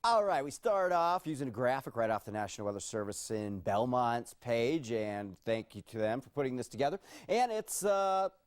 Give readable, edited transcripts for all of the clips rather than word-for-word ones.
All right, we start off using a graphic right off the National Weather Service in Belmont's page, and thank you to them for putting this together. And it's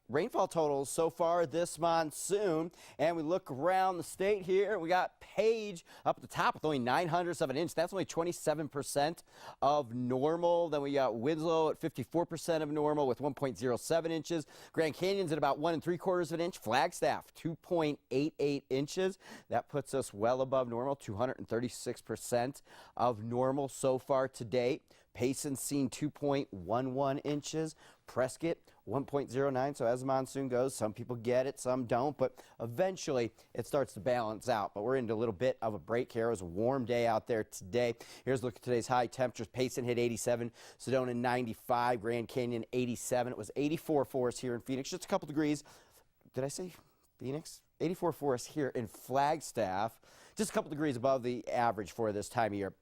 rainfall totals so far this monsoon, and we look around the state here. We got Page up at the top with only 900ths of an inch. That's only 27% of normal. Then we got Winslow at 54% of normal with 1.07 inches. Grand Canyon's at about 1 3/4 of an inch. Flagstaff 2.88 inches. That puts us well above normal, 236% of normal so far to date. Payson's seen 2.11 inches. Prescott 1.09. So as the monsoon goes, some people get it, some don't, but eventually it starts to balance out. But we're into a little bit of a break here. It was a warm day out there today. Here's a look at today's high temperatures. Payson hit 87, Sedona 95, Grand Canyon 87. It was 84 for us here in Phoenix, just a couple degrees. Did I say Phoenix? 84 for us here in Flagstaff, just a couple degrees above the average for this time of year.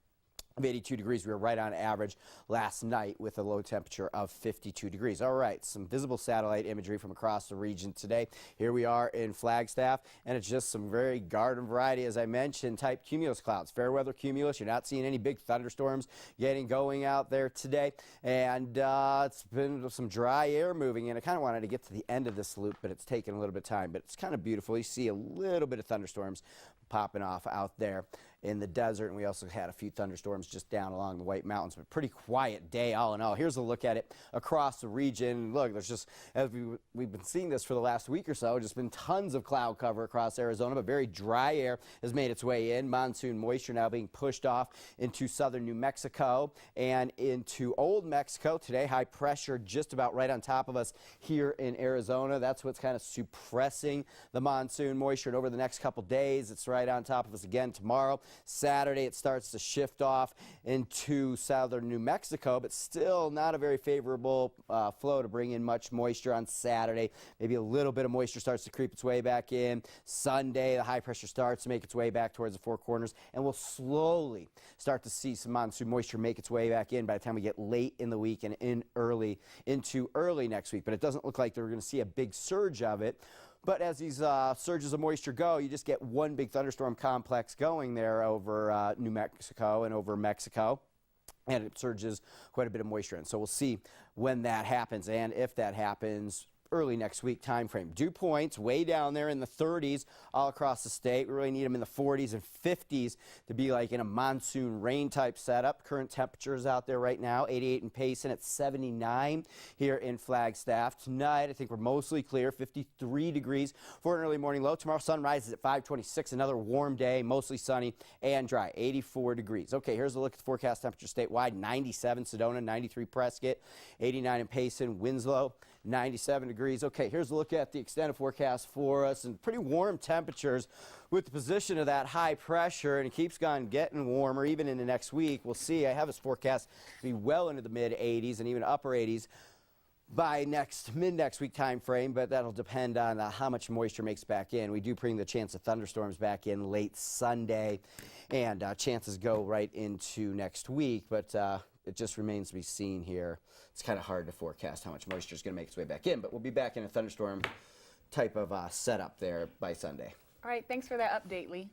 Of 82 degrees. We were right on average last night with a low temperature of 52 degrees. All right, some visible satellite imagery from across the region today. Here we are in Flagstaff, and it's just some very garden variety, as I mentioned, type cumulus clouds. Fair weather cumulus. You're not seeing any big thunderstorms getting going out there today, and it's been some dry air moving in. I kind of wanted to get to the end of this loop, but it's taken a little bit of time, but it's kind of beautiful. You see a little bit of thunderstorms popping off out there in the desert, and we also had a few thunderstorms just down along the White Mountains, but pretty quiet day all in all. Here's a look at it across the region. Look, there's just, as we've been seeing this for the last week or so, just been tons of cloud cover across Arizona, but very dry air has made its way in. Monsoon moisture now being pushed off into southern New Mexico and into Old Mexico. Today, high pressure just about right on top of us here in Arizona. That's what's kind of suppressing the monsoon moisture, and over the next couple days, it's right on top of us again tomorrow. Saturday, it starts to shift off into southern New Mexico, but still not a very favorable flow to bring in much moisture on Saturday. Maybe a little bit of moisture starts to creep its way back in. Sunday, the high pressure starts to make its way back towards the Four Corners, and we'll slowly start to see some monsoon moisture make its way back in by the time we get late in the week and into early next week. But it doesn't look like they're going to see a big surge of it. But as these surges of moisture go, you just get one big thunderstorm complex going there over New Mexico and over Mexico, and it surges quite a bit of moisture in. So we'll see when that happens, and if that happens early next week time frame. Dew points way down there in the 30s all across the state. We really need them in the 40s and 50s to be like in a monsoon rain type setup. Current temperatures out there right now, 88 in Payson at 79 here in Flagstaff. Tonight, I think we're mostly clear, 53 degrees for an early morning low. Tomorrow, sun rises at 5:26, another warm day, mostly sunny and dry, 84 degrees. Okay, here's a look at the forecast temperature statewide. 97 Sedona, 93 Prescott, 89 in Payson, Winslow, 97 degrees. Okay, here's a look at the extended forecast for us, and pretty warm temperatures with the position of that high pressure, and it keeps on getting warmer even into next week. We'll see. I have this forecast to be well into the mid 80s and even upper 80s by mid-next week time frame, but that'll depend on how much moisture makes back in. We do bring the chance of thunderstorms back in late Sunday, and chances go right into next week, but it just remains to be seen here. It's kind of hard to forecast how much moisture is going to make its way back in, but we'll be back in a thunderstorm type of setup there by Sunday. All right, thanks for that update, Lee.